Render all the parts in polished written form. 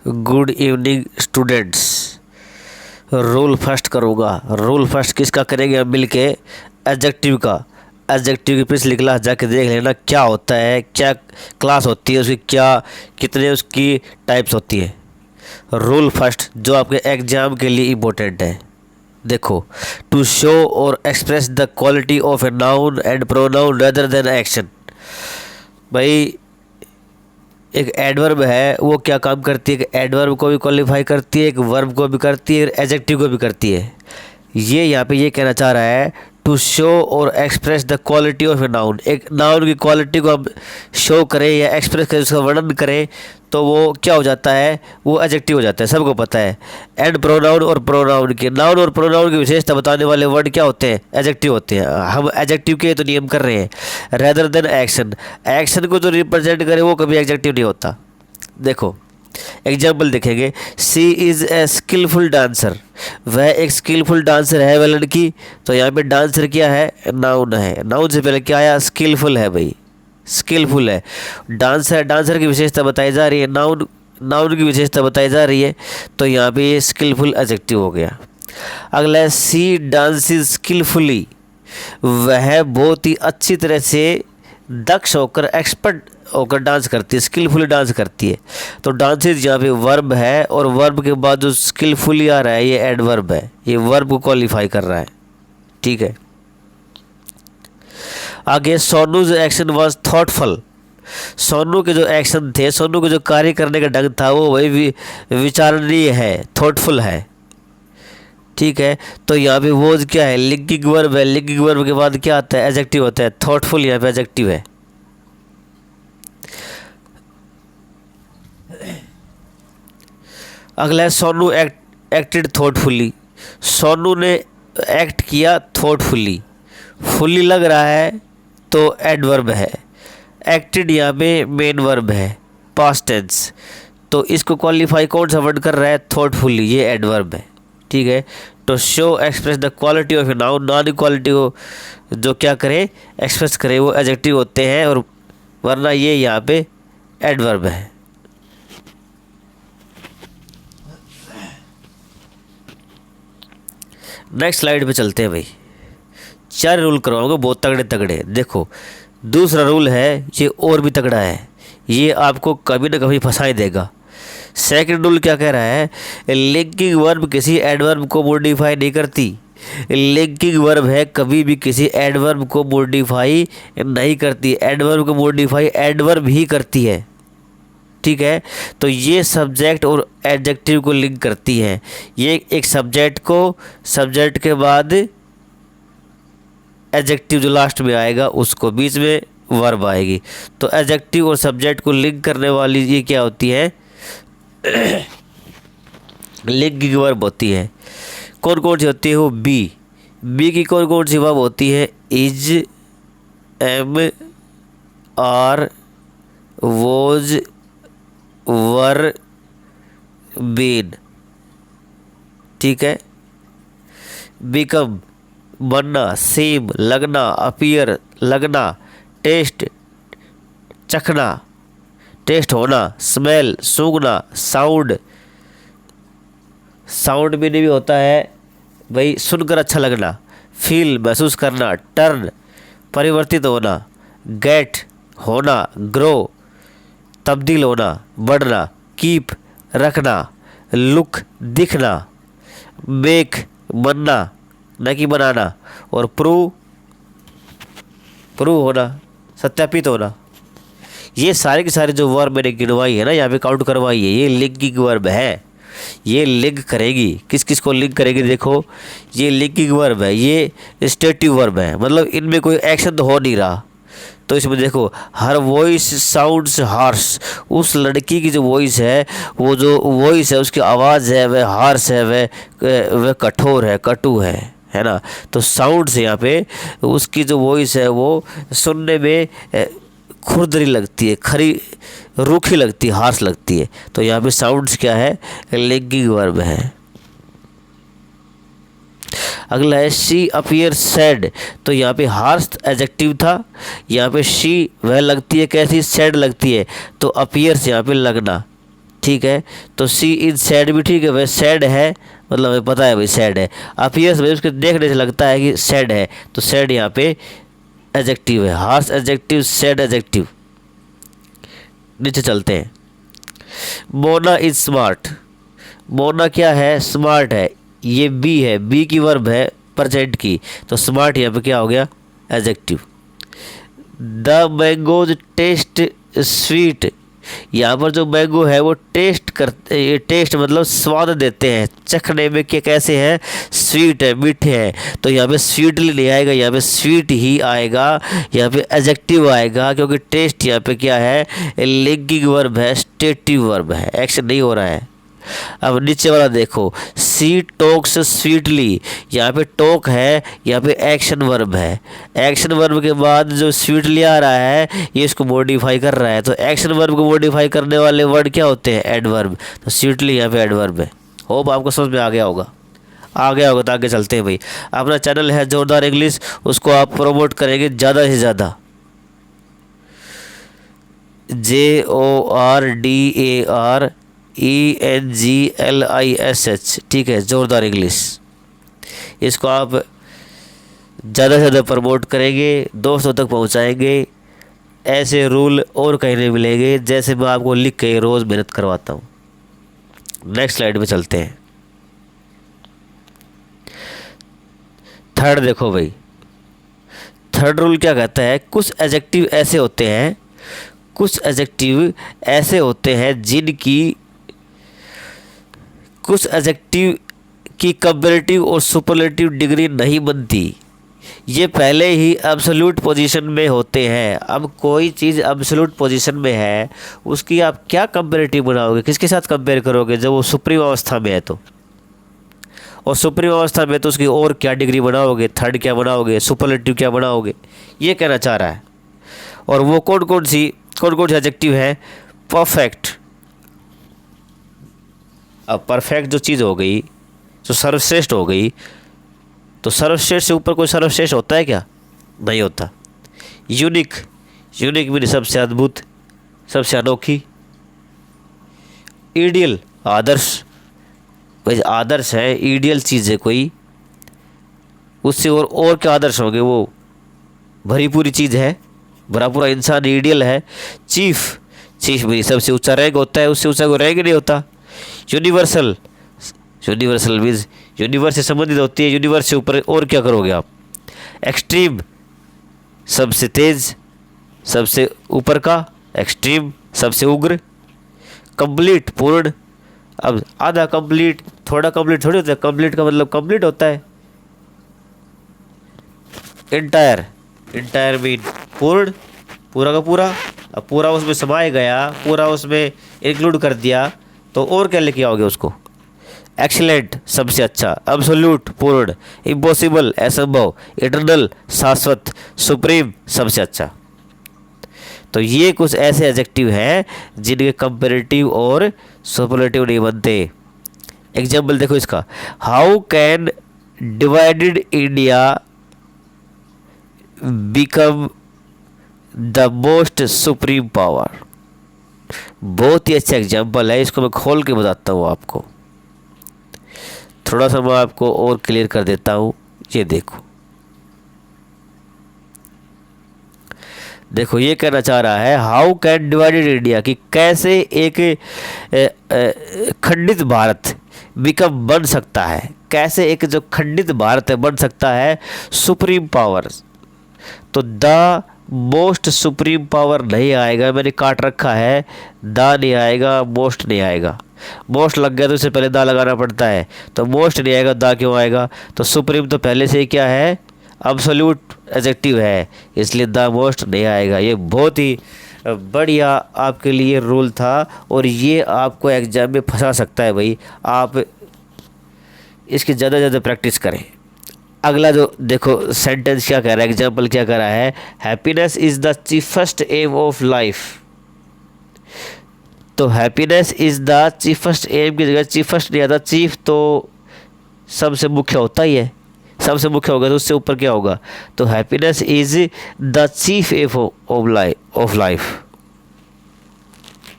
Good evening students. Rule first करूँगा। Rule first किसका करेंगे हम मिल के? एडजेक्टिव का। एडजेक्टिव की पिछली क्लास जाके देख लेना क्या होता है, क्या क्लास होती है उसकी, क्या कितने उसकी टाइप्स होती है। रूल फर्स्ट जो आपके एग्जाम के लिए इम्पोर्टेंट है। देखो, टू शो और express the quality of a noun and pronoun rather than action. भाई एक एडवर्ब है, वो क्या काम करती है कि एडवर्ब को भी क्वालिफाई करती है, एक वर्ब को भी करती है, एडजेक्टिव को भी करती है। ये यहाँ पे ये कहना चाह रहा है टू शो और express the quality of a noun. एक नाउन की क्वालिटी को हम शो करें या एक्सप्रेस करें, उसका वर्णन करें, तो वो क्या हो जाता है? वो एडजेक्टिव हो जाता है, सबको पता है। एंड प्रोनाउन और प्रोनाउन के, नाउन और प्रोनाउन की विशेषता बताने वाले वर्ड क्या होते हैं? एडजेक्टिव होते हैं। हम एडजेक्टिव के तो नियम कर रहे हैं। रेदर देन एक्शन, एक्शन को जो रिप्रेजेंट करे वो कभी एडजेक्टिव नहीं होता। देखो एग्जाम्पल देखेंगे। सी इज़ ए स्किलफुल डांसर, वह एक स्किलफुल डांसर है वह लड़की। तो यहाँ पे डांसर क्या है? नाउन है। नाउन से पहले क्या आया? स्किलफुल है। भाई स्किलफुल है, डांसर, डांसर की विशेषता बताई जा रही है, नाउन, नाउन की विशेषता बताई जा रही है। तो यहाँ पे ये स्किलफुल एडजेक्टिव हो गया। अगला है सी डांसेस स्किलफुली, वह बहुत ही अच्छी तरह से दक्ष होकर, एक्सपर्ट होकर डांस करती है, स्किलफुली डांस करती है। तो डांसेस यहाँ पे वर्ब है और वर्ब के बाद जो स्किलफुली आ रहा है ये एडवर्ब है, ये वर्ब को क्वालिफाई कर रहा है। ठीक है। आगे सोनूज एक्शन वाज थॉटफुल, सोनू के जो एक्शन थे, सोनू के जो कार्य करने का ढंग था वो वही विचारणीय है, थॉटफुल है। ठीक है। तो यहाँ पे वो क्या है? लिंकिंग वर्ब है। लिंकिंग वर्ब के बाद क्या आता है? एडजेक्टिव होता है। थॉटफुल यहाँ पे एडजेक्टिव है। अगला है सोनू एक्टेड थॉटफुली, सोनू ने एक्ट किया थॉटफुली। फुली लग रहा है तो एडवर्ब है। एक्टेड यहाँ पे मेन वर्ब है, पास्ट टेंस। तो इसको क्वालिफाई कौन सा वर्ड कर रहा है? थॉटफुली, ये एडवर्ब है। ठीक है। तो show express the quality of a noun, noun quality को जो क्या करे? एक्सप्रेस करे, वो एडजेक्टिव होते हैं, और वरना ये यहाँ पे एडवर्ब है। नेक्स्ट स्लाइड पे चलते हैं भाई। 4 रूल करवाऊंगा बहुत तगड़े तगड़े। देखो दूसरा रूल है, ये और भी तगड़ा है, ये आपको कभी ना कभी फंसा ही देगा। सेकंड रूल क्या कह रहा है? लिंकिंग वर्ब किसी एडवर्ब को मॉडिफाई नहीं करती। लिंकिंग वर्ब है, कभी भी किसी एडवर्ब को मॉडिफाई नहीं करती। एडवर्ब को मॉडिफाई एडवर्ब ही करती है। ठीक है। तो ये सब्जेक्ट और एडजेक्टिव को लिंक करती है। ये एक सब्जेक्ट को, सब्जेक्ट के बाद एडजेक्टिव जो लास्ट में आएगा उसको, बीच में वर्ब आएगी। तो एडजेक्टिव और सब्जेक्ट को लिंक करने वाली ये क्या होती है? लिंकिंग वर्ब होती है। कौन कौन सी होती है? वो बी। बी की कौन कौन सी वर्ब होती है? Is, am, are, was, were, been. ठीक है। बिकम बनना, सेम लगना, अपीयर लगना, टेस्ट चखना, टेस्ट होना, स्मेल सूंघना, साउंड, साउंड में भी होता है भाई सुनकर अच्छा लगना, फील महसूस करना, टर्न परिवर्तित होना, गेट होना, ग्रो तब्दील होना, बढ़ना, कीप रखना, लुक दिखना, मेक बनना न कि बनाना, और प्रूव होना, सत्यापित होना। ये सारे के सारे जो वर्ब मैंने गिनवाई है ना, यहाँ पे काउंट करवाई है, ये लिंकिंग वर्ब है। ये लिंक करेगी, किस किस को लिंक करेगी? देखो ये लिंकिंग वर्ब है, ये स्टेटिव वर्ब है, मतलब इनमें कोई एक्शन तो हो नहीं रहा। तो इसमें देखो, हर वॉइस साउंड्स हार्श, उस लड़की की जो वॉइस है, वो जो वॉइस है उसकी आवाज़ है वह हार्श है, वह कठोर है, कटु है ना। तो साउंड्स यहाँ पे उसकी जो वॉइस है वो सुनने में खुरदरी लगती है, खरी रूखी लगती है, हार्श लगती है। तो यहाँ पे साउंड्स क्या है? लिंकिंग वर्ब है। अगला है शी अपीयर सैड, तो यहाँ पे हार्श एडजेक्टिव था, यहाँ पे शी वह लगती है कैसी? सैड लगती है। तो अपीयर्स यहाँ पे लगना, ठीक है। तो सी इज सैड भी ठीक है भाई, सैड है मतलब हमें पता है भाई सैड है। अपीयर्स भाई उसके देखने से लगता है कि सैड है, तो सैड यहाँ पे एडजेक्टिव है, हार्श एडजेक्टिव, सैड एडजेक्टिव। नीचे चलते हैं। मोना इज स्मार्ट, मोना क्या है, स्मार्ट है। ये बी है, बी की वर्ब है प्रेजेंट की, तो स्मार्ट यहाँ पे क्या हो गया, adjective. The mangoes test sweet, यहाँ पर जो मैंगो है वो टेस्ट करते, ये टेस्ट मतलब स्वाद देते हैं, चखने में क्या कैसे हैं, स्वीट है, मीठे हैं। तो यहाँ पे स्वीटली नहीं आएगा, यहाँ पे स्वीट ही आएगा, यहाँ पे एडजेक्टिव आएगा, क्योंकि टेस्ट यहाँ पे क्या है, लिंकिंग वर्ब है, स्टेटिव वर्ब है, एक्शन नहीं हो रहा है। अब नीचे वाला देखो, सी टॉक्स स्वीटली, यहाँ पे टॉक है, यहाँ पे एक्शन वर्ब है। एक्शन वर्ब के बाद जो स्वीटली आ रहा है ये इसको मॉडिफाई कर रहा है, तो एक्शन वर्ब को मॉडिफाई करने वाले वर्ड क्या होते हैं, एडवर्ब। तो स्वीटली यहाँ पे एडवर्ब है। होप आपको समझ में आ गया होगा, आ गया होगा। तो आगे चलते हैं भाई। अपना चैनल है जोरदार इंग्लिश, उसको आप प्रमोट करेंगे ज़्यादा से ज़्यादा। JORDARENGLISH, ठीक है, जोरदार इंग्लिश। इसको आप ज़्यादा से ज़्यादा प्रमोट करेंगे, दोस्तों तक पहुंचाएंगे। ऐसे रूल और कहीं नहीं मिलेंगे जैसे मैं आपको लिख के रोज़ मेहनत करवाता हूँ। नेक्स्ट स्लाइड में चलते हैं। थर्ड देखो भाई, थर्ड रूल क्या कहता है, कुछ एडजेक्टिव ऐसे होते हैं, कुछ एडजेक्टिव ऐसे होते हैं जिनकी, कुछ एडजेक्टिव की कंपैरेटिव और सुपरलेटिव डिग्री नहीं बनती, ये पहले ही एब्सोल्यूट पोजीशन में होते हैं। अब कोई चीज़ एब्सोल्यूट पोजीशन में है, उसकी आप क्या कंपैरेटिव बनाओगे, किसके साथ कंपेयर करोगे, जब वो सुप्रीम अवस्था में है तो। और सुप्रीम अवस्था में तो उसकी और क्या डिग्री बनाओगे, थर्ड क्या बनाओगे, सुपरलेटिव क्या बनाओगे, ये कहना चाह रहा है। और वो कौन कौन सी एडजेक्टिव है, परफेक्ट। अब परफेक्ट जो चीज़ हो गई, जो सर्वश्रेष्ठ हो गई, तो सर्वश्रेष्ठ से ऊपर कोई सर्वश्रेष्ठ होता है क्या, नहीं होता। यूनिक, यूनिक मीन सबसे अद्भुत, सबसे अनोखी। आइडियल, आदर्श, भाई आदर्श है, आइडियल चीज़ है कोई, उससे और क्या आदर्श होंगे, वो भरी पूरी चीज़ है, भरा पूरा इंसान आइडियल है। चीफ, चीफ मेरी सबसे ऊंचा रैंक होता है, उससे ऊंचा कोई रैंक नहीं होता। यूनिवर्सल, यूनिवर्सल मीन्स यूनिवर्स से संबंधित होती है, यूनिवर्स से ऊपर और क्या करोगे आप। एक्सट्रीम, सबसे तेज, सबसे ऊपर का, एक्सट्रीम सबसे उग्र। कंप्लीट, पूर्ण। अब आधा कंप्लीट, थोड़ा कंप्लीट थोड़ी होता है, कंप्लीट का मतलब कंप्लीट होता है। इंटायर, इंटायर मीन पूर्ण, पूरा का पूरा। अब पूरा उसमें समाया गया, पूरा उसमें इंक्लूड कर दिया, तो और क्या लेके आओगे उसको। एक्सीलेंट, सबसे अच्छा। एब्सोल्यूट, पूर्ण। इम्पॉसिबल, असंभव। इटर्नल, शाश्वत। सुप्रीम, सबसे अच्छा। तो ये कुछ ऐसे एडजेक्टिव हैं जिनके कंपैरेटिव और सुपरलेटिव नहीं बनते। एग्जाम्पल देखो इसका, how can divided India become the most supreme power. बहुत ही अच्छा एग्जाम्पल है, इसको मैं खोल के बताता हूँ आपको। थोड़ा सा मैं आपको और क्लियर कर देता हूँ। ये देखो, देखो ये कहना चाह रहा है, हाउ कैन डिवाइडेड इंडिया, कि कैसे एक खंडित भारत बिकम बन सकता है, कैसे एक जो खंडित भारत है बन सकता है सुप्रीम पावर। तो द मोस्ट सुप्रीम पावर नहीं आएगा, मैंने काट रखा है, द नहीं आएगा, मोस्ट नहीं आएगा। मोस्ट लग गया तो उससे पहले दा लगाना पड़ता है, तो मोस्ट नहीं आएगा, दा क्यों आएगा। तो सुप्रीम तो पहले से ही क्या है, एब्सोल्यूट एडजेक्टिव है, इसलिए द मोस्ट नहीं आएगा। ये बहुत ही बढ़िया आपके लिए रूल था, और ये आपको एग्जाम में फंसा सकता है भाई। आप इसकी ज़्यादा से ज़्यादा प्रैक्टिस करें। अगला जो देखो सेंटेंस क्या कह रहा है, एग्जाम्पल क्या कह रहा है, happiness is the chiefest aim of life. तो happiness is the chiefest aim की जगह चीफेस्ट नहीं आता, चीफ तो सबसे मुख्य होता ही है, सबसे मुख्य होगा तो उससे ऊपर क्या होगा। तो happiness is the chief aim of life.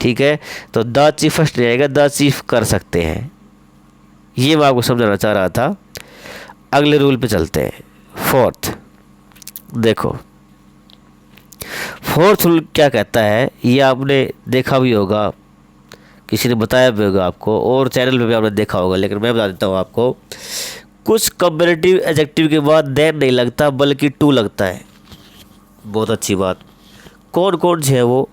ठीक है, तो द चीफ फर्स्ट नहीं आएगा, द चीफ कर सकते हैं। ये मैं आपको समझाना चाह रहा था। अगले रूल पे चलते हैं, फोर्थ। देखो फोर्थ रूल क्या कहता है, ये आपने देखा भी होगा, किसी ने बताया भी होगा आपको, और चैनल पे भी आपने देखा होगा, लेकिन मैं बता देता हूँ आपको। कुछ कंपैरेटिव एडजेक्टिव के बाद देन नहीं लगता बल्कि टू लगता है। बहुत अच्छी बात। कौन कौन से है वो,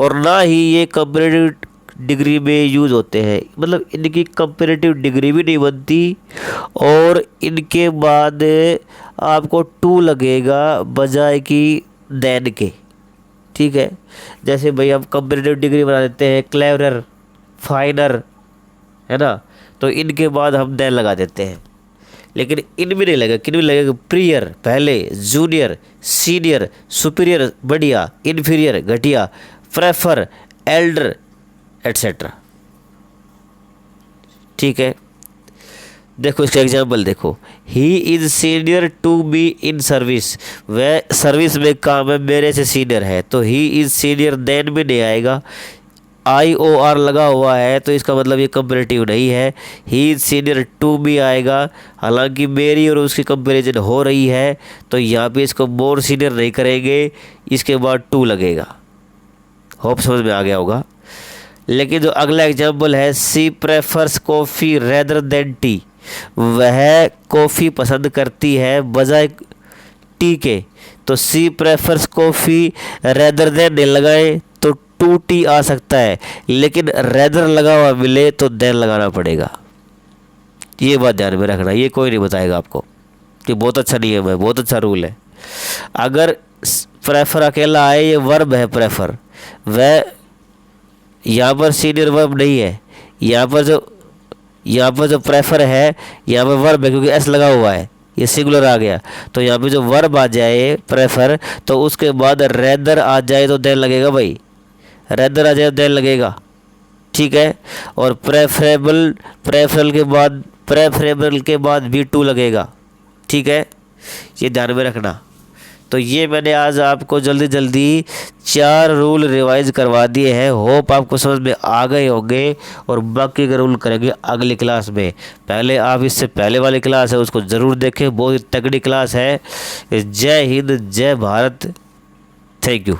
और ना ही ये कंपैरेटिव डिग्री में यूज़ होते हैं, मतलब इनकी कंपैरेटिव डिग्री भी नहीं बनती, और इनके बाद आपको टू लगेगा बजाय कि देन के। ठीक है, जैसे भाई हम कंपैरेटिव डिग्री बना देते हैं क्लेवरर, फाइनर, है ना, तो इनके बाद हम देन लगा देते हैं, लेकिन इनमें नहीं लगेगा। किन में लगेगा, प्रियर पहले, जूनियर, सीनियर, सुपीरियर बढ़िया, इन्फीरियर घटिया, प्रेफर, एल्डर एट्सेट्रा। ठीक है, देखो इसका एग्जाम्पल देखो, he is senior to be in service, वह सर्विस में काम है, मेरे से सीनियर है, तो ही इज़ सीनियर देन में नहीं आएगा। IOR लगा हुआ है तो इसका मतलब ये कंपैरेटिव नहीं है, he is senior to be आएगा, हालांकि मेरी और उसकी कंपैरिजन हो रही है, तो यहाँ पे इसको मोर सीनियर नहीं करेंगे, इसके बाद टू लगेगा। होप समझ में आ गया होगा। लेकिन जो अगला एग्जाम्पल है, she prefers coffee rather than tea, वह कॉफ़ी पसंद करती है बजाय टी के, तो she prefers coffee rather than नहीं लगाए तो टू टी आ सकता है, लेकिन रेदर लगा हुआ मिले तो देन लगाना पड़ेगा। ये बात ध्यान में रखना, ये कोई नहीं बताएगा आपको। कि बहुत अच्छा नियम है, बहुत अच्छा रूल है। अगर प्रेफर अकेला आए, ये वर्ब है प्रेफर, वह यहाँ पर सीनियर वर्ब नहीं है, यहाँ पर जो प्रेफर है यहाँ पर वर्ब है, क्योंकि एस लगा हुआ है, ये सिंगुलर आ गया, तो यहाँ पे जो वर्ब आ जाए प्रेफर, तो उसके बाद रेदर आ जाए तो देन लगेगा भाई, रेदर आ जाए तो देन लगेगा। ठीक है, और प्रेफरेबल के बाद भी टू लगेगा। ठीक है, ये ध्यान में रखना। तो ये मैंने आज आपको जल्दी 4 रूल रिवाइज करवा दिए हैं। होप आपको समझ में आ गए होंगे, और बाकी के रूल करेंगे अगली क्लास में। पहले आप इससे पहले वाली क्लास है उसको ज़रूर देखें, बहुत ही तगड़ी क्लास है। जय हिंद, जय भारत, थैंक यू।